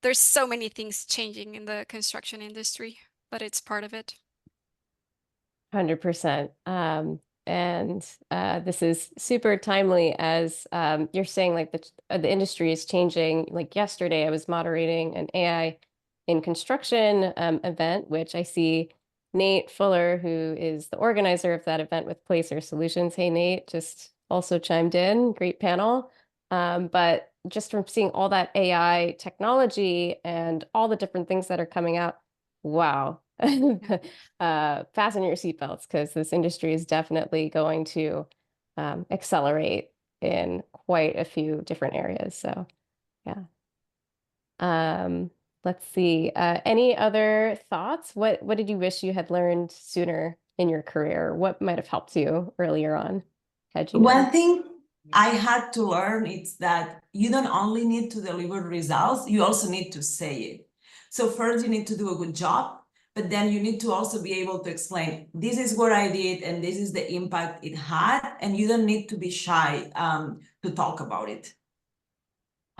there's so many things changing in the construction industry, but it's part of it. 100%. And this is super timely, as you're saying, like the industry is changing. Like yesterday, I was moderating an AI in construction event, which I see Nate Fuller, who is the organizer of that event with Placer Solutions. Hey, Nate, just also chimed in. Great panel. But just from seeing all that AI technology and all the different things that are coming out, wow. fasten your seatbelts, because this industry is definitely going to accelerate in quite a few different areas. So yeah. Let's see. Any other thoughts? What did you wish you had learned sooner in your career? What might have helped you earlier on? How'd you know? One thing I had to learn is that you don't only need to deliver results, you also need to say it. So first you need to do a good job, but then you need to also be able to explain, this is what I did and this is the impact it had, and you don't need to be shy to talk about it.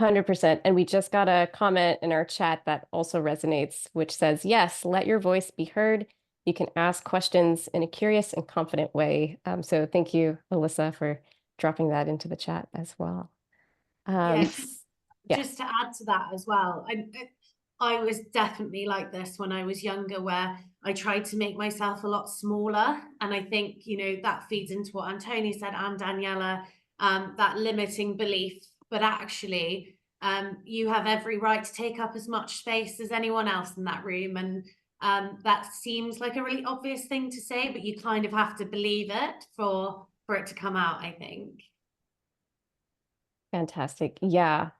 100%. And we just got a comment in our chat that also resonates, which says, yes, let your voice be heard. You can ask questions in a curious and confident way. So thank you, Elisa, for dropping that into the chat as well. Yes. Yeah. Just to add to that as well, I was definitely like this when I was younger, where I tried to make myself a lot smaller. And I think, you know, that feeds into what Antonia said and Daniela, that limiting belief. But actually, you have every right to take up as much space as anyone else in that room. And that seems like a really obvious thing to say, but you kind of have to believe it for it to come out, I think. Fantastic. Yeah.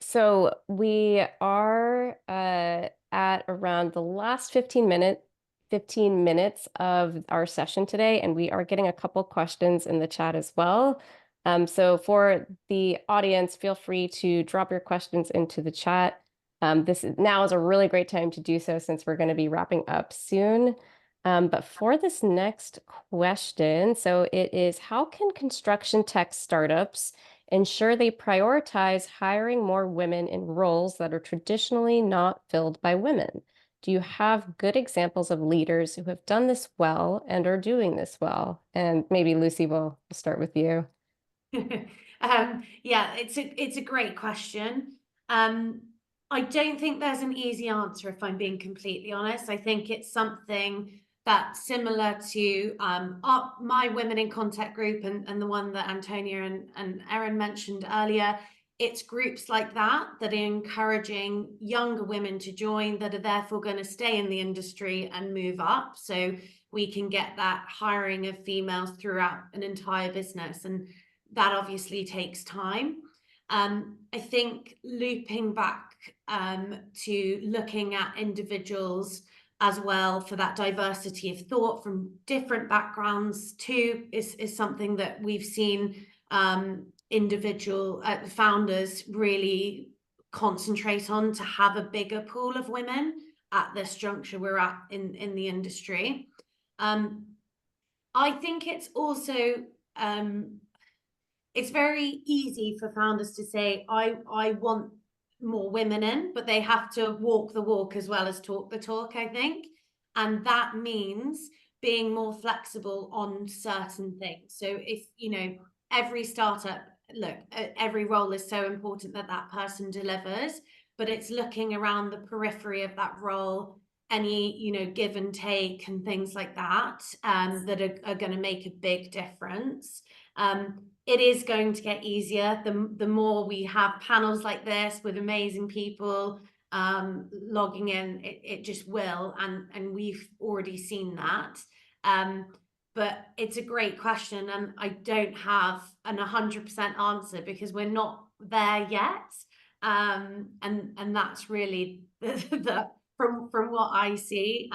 So we are at around the last 15 minutes of our session today, and we are getting a couple questions in the chat as well. So for the audience, feel free to drop your questions into the chat. Now is a really great time to do so, since we're going to be wrapping up soon. But for this next question, so it is, how can construction tech startups ensure they prioritize hiring more women in roles that are traditionally not filled by women? Do you have good examples of leaders who have done this well and are doing this well? And maybe Lucy, we'll start with you. Yeah, it's a great question. I don't think there's an easy answer, if I'm being completely honest. I think it's something that's similar to my Women in Contact group and the one that Antonia and Erin mentioned earlier. It's groups like that that are encouraging younger women to join, that are therefore going to stay in the industry and move up. So we can get that hiring of females throughout an entire business. And that obviously takes time. I think looping back to looking at individuals as well for that diversity of thought from different backgrounds too is something that we've seen individual founders really concentrate on, to have a bigger pool of women at this juncture we're at in the industry. I think it's also it's very easy for founders to say, I want more women in, but they have to walk the walk as well as talk the talk, I think. And that means being more flexible on certain things. So if, you know, every startup, look, every role is so important that that person delivers, but it's looking around the periphery of that role, any, you know, give and take and things like that, that are going to make a big difference. It is going to get easier the more we have panels like this with amazing people logging in. It just will, and we've already seen that. But it's a great question, and I don't have an 100% answer because we're not there yet. And that's really the from what I see.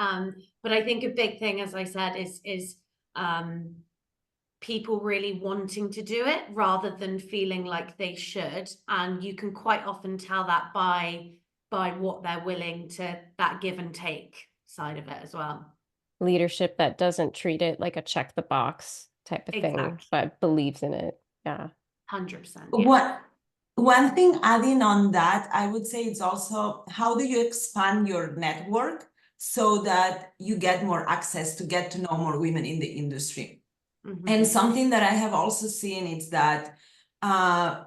But I think a big thing, as I said, is people really wanting to do it rather than feeling like they should. And you can quite often tell that by what they're willing to, that give and take side of it as well. Leadership that doesn't treat it like a check the box type of thing, but believes in it. Yeah. 100%. Yeah. One thing adding on that, I would say it's also, how do you expand your network so that you get more access to get to know more women in the industry? Mm-hmm. And something that I have also seen is that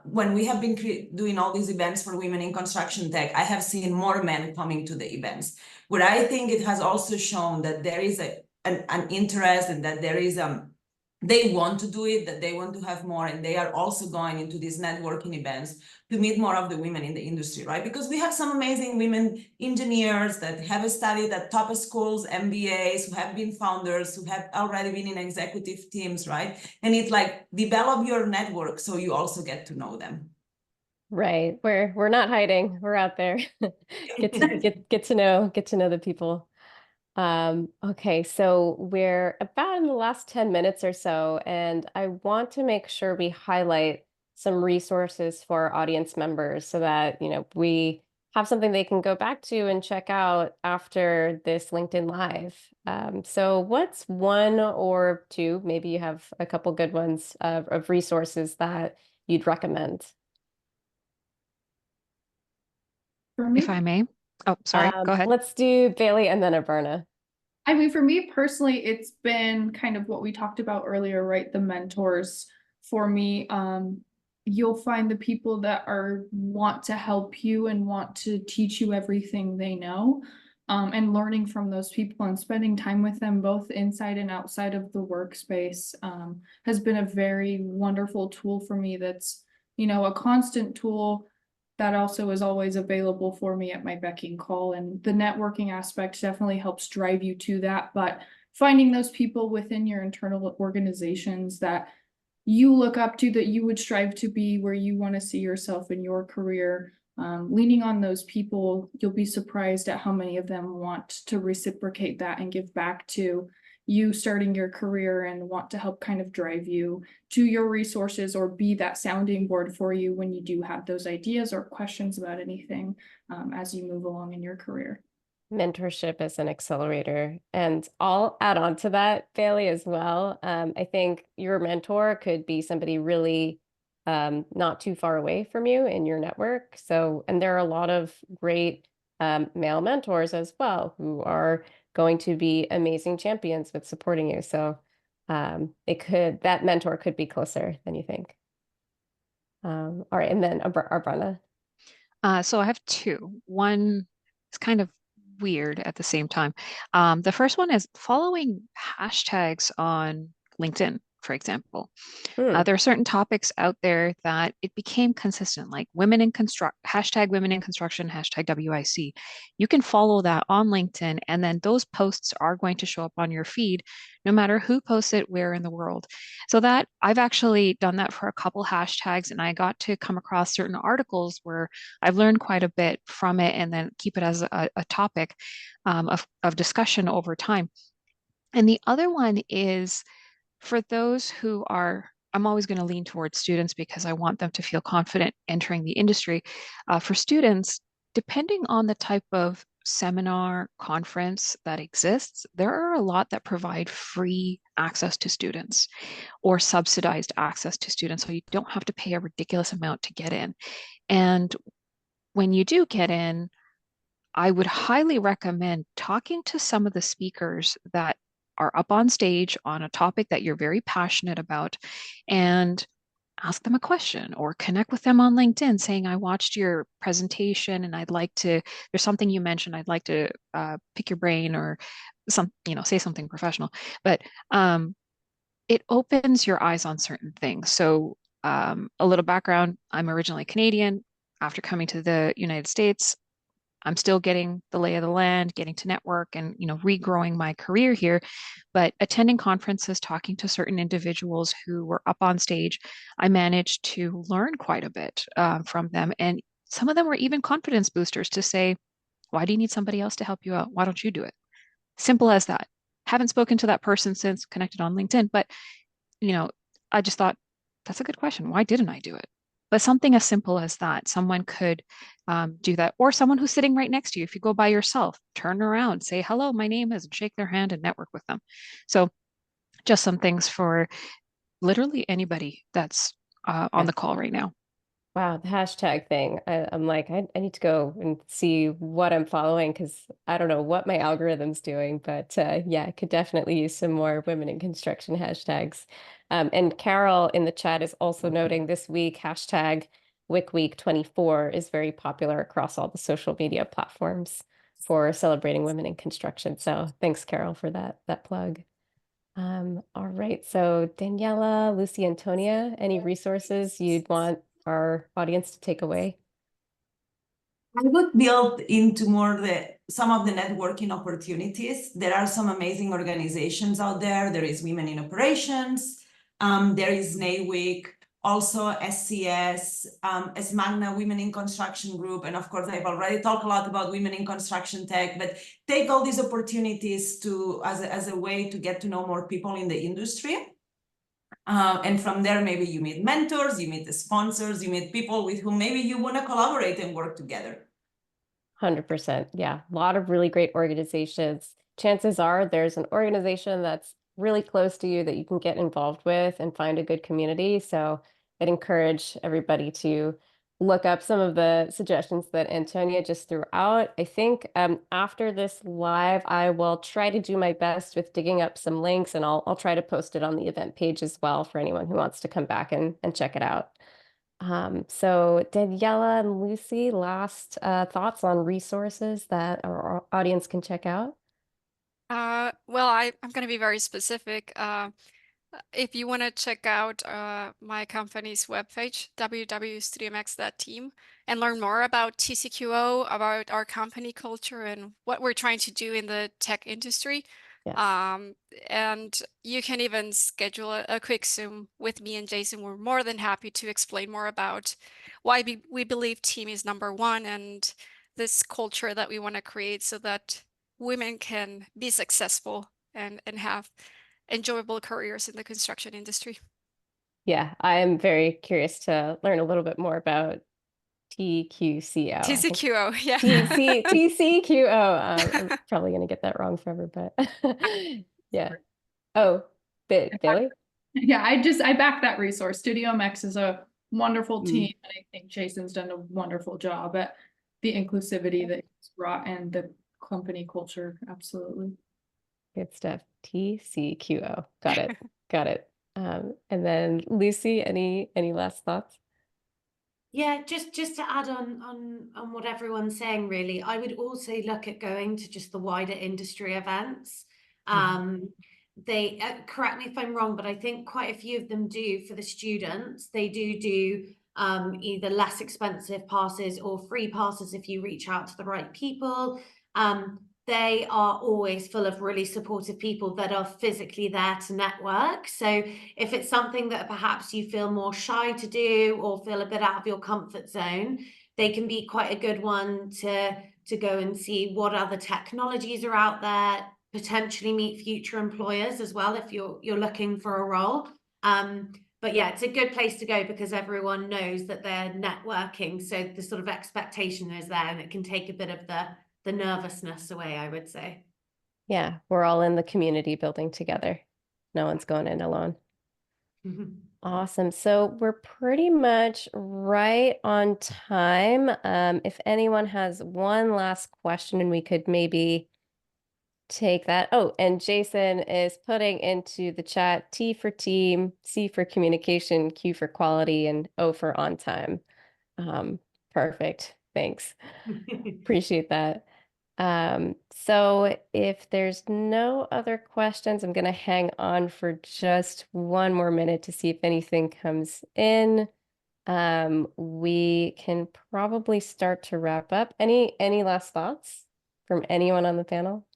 when we have been doing all these events for women in construction tech, I have seen more men coming to the events, where I think it has also shown that there is an interest and that there is they want to do it, that they want to have more, and they are also going into these networking events to meet more of the women in the industry, right? Because we have some amazing women engineers that have studied at top schools, MBAs, who have been founders, who have already been in executive teams, right? And it's like, develop your network so you also get to know them. Right. We're not hiding. We're out there. Get to know the people. Okay, so we're about in the last 10 minutes or so, and I want to make sure we highlight some resources for our audience members so that, we have something they can go back to and check out after this LinkedIn Live. So what's one or two, maybe you have a couple good ones of resources that you'd recommend? For me, If I may. Oh, sorry, go ahead. Let's do Baylee and then Abarna. I mean, for me personally, it's been kind of what we talked about earlier, right? The mentors for me. You'll find the people that want to help you and want to teach you everything they know. And learning from those people and spending time with them both inside and outside of the workspace has been a very wonderful tool for me. That's, a constant tool that also is always available for me at my beck and call. And the networking aspect definitely helps drive you to that. But finding those people within your internal organizations that you look up to, that you would strive to be where you want to see yourself in your career, leaning on those people, you'll be surprised at how many of them want to reciprocate that and give back to you starting your career and want to help kind of drive you to your resources or be that sounding board for you when you do have those ideas or questions about anything as you move along in your career. Mentorship as an accelerator. And I'll add on to that, Baylee, as well. I think your mentor could be somebody really not too far away from you in your network. So, and there are a lot of great male mentors as well who are going to be amazing champions with supporting you. So that mentor could be closer than you think. All right, and then Abarna. So I have two. One is kind of weird at the same time. The first one is following hashtags on LinkedIn, for example. There are certain topics out there that it became consistent, like hashtag women in construction, hashtag WIC. You can follow that on LinkedIn, and then those posts are going to show up on your feed, no matter who posts it, where in the world. So that I've actually done that for a couple hashtags, and I got to come across certain articles where I've learned quite a bit from it, and then keep it as a topic of discussion over time. And the other one is for those who are, I'm always going to lean towards students because I want them to feel confident entering the industry. For students, depending on the type of seminar conference that exists, there are a lot that provide free access to students or subsidized access to students. So you don't have to pay a ridiculous amount to get in. And when you do get in, I would highly recommend talking to some of the speakers that are up on stage on a topic that you're very passionate about and ask them a question or connect with them on LinkedIn saying, I watched your presentation and there's something you mentioned, I'd like to pick your brain or say something professional. But it opens your eyes on certain things. So a little background, I'm originally Canadian. After coming to the United States, I'm still getting the lay of the land, getting to network and, regrowing my career here. But attending conferences, talking to certain individuals who were up on stage, I managed to learn quite a bit from them. And some of them were even confidence boosters to say, why do you need somebody else to help you out? Why don't you do it? Simple as that. Haven't spoken to that person since, connected on LinkedIn, but, I just thought, that's a good question. Why didn't I do it? But something as simple as that, someone could do that, or someone who's sitting right next to you. If you go by yourself, turn around, say, hello, my name is, and shake their hand and network with them. So just some things for literally anybody that's on the call right now. Wow, the hashtag thing. I'm like, I need to go and see what I'm following because I don't know what my algorithm's doing, but yeah, I could definitely use some more women in construction hashtags. And Carol in the chat is also noting this week, hashtag WICWeek24 is very popular across all the social media platforms for celebrating women in construction. So thanks, Carol, for that plug. All right, so Daniela, Lucy, Antonia, any resources you'd want our audience to take away? I would build into more some of the networking opportunities. There are some amazing organizations out there. There is Women in Operations, there is NAWIC, also SCS, Magna Women in Construction Group, and of course I've already talked a lot about Women in Construction Tech, but take all these opportunities as a way to get to know more people in the industry. And from there, maybe you meet mentors, you meet the sponsors, you meet people with whom maybe you want to collaborate and work together. 100%. Yeah, a lot of really great organizations. Chances are there's an organization that's really close to you that you can get involved with and find a good community. So I'd encourage everybody to look up some of the suggestions that Antonia just threw out. I think after this live, I will try to do my best with digging up some links, and I'll try to post it on the event page as well for anyone who wants to come back and check it out. So Daniela and Lucy, last thoughts on resources that our audience can check out? Well, I'm going to be very specific. If you want to check out my company's webpage, www.studiomx.team, and learn more about TCQO, about our company culture and what we're trying to do in the tech industry. Yes. And you can even schedule a quick Zoom with me and Jason. We're more than happy to explain more about why we believe team is number one and this culture that we want to create so that women can be successful and have enjoyable careers in the construction industry. Yeah, I am very curious to learn a little bit more about TQCO. TCQO, yeah. TCQO. I'm probably going to get that wrong forever, but yeah. Oh, Baylee? Yeah, I back that resource. StudioMX is a wonderful team, and I think Jason's done a wonderful job at the inclusivity that he's brought and the company culture. Absolutely. Good stuff. TCQO. Got it. Got it. And then Lucy, any last thoughts? Yeah, just to add on what everyone's saying, really, I would also look at going to just the wider industry events. They correct me if I'm wrong, but I think quite a few of them do for the students. They do either less expensive passes or free passes if you reach out to the right people. They are always full of really supportive people that are physically there to network. So if it's something that perhaps you feel more shy to do or feel a bit out of your comfort zone, they can be quite a good one to go and see what other technologies are out there, potentially meet future employers as well if you're looking for a role. But yeah, it's a good place to go because everyone knows that they're networking. So the sort of expectation is there, and it can take a bit of the nervousness away, I would say. Yeah, we're all in the community building together. No one's going in alone. Awesome. So we're pretty much right on time. If anyone has one last question, and we could maybe take that. Oh, and Jason is putting into the chat T for team, C for communication, Q for quality, and O for on time. Perfect. Thanks. Appreciate that. So if there's no other questions, I'm going to hang on for just one more minute to see if anything comes in. We can probably start to wrap up. Any last thoughts from anyone on the panel?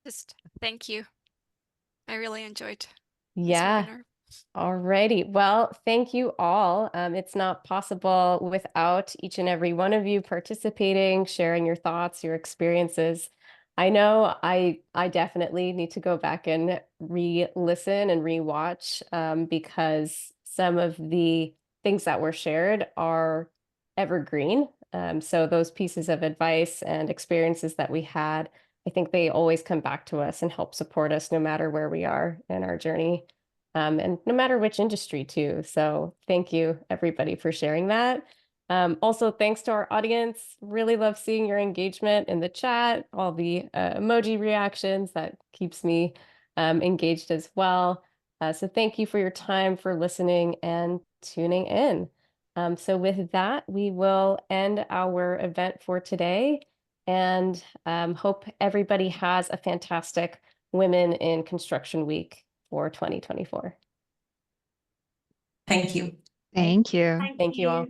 Just thank you. I really enjoyed this Yeah. webinar. Alrighty. Well, thank you all. It's not possible without each and every one of you participating, sharing your thoughts, your experiences. I know I definitely need to go back and re-listen and re-watch because some of the things that were shared are evergreen. So those pieces of advice and experiences that we had, I think they always come back to us and help support us no matter where we are in our journey. And no matter which industry too. So thank you everybody for sharing that. Also, thanks to our audience. Really love seeing your engagement in the chat, all the emoji reactions. That keeps me engaged as well. So thank you for your time, for listening and tuning in. So with that, we will end our event for today and hope everybody has a fantastic Women in Construction Week for 2024. Thank you. Thank you. Thank you all.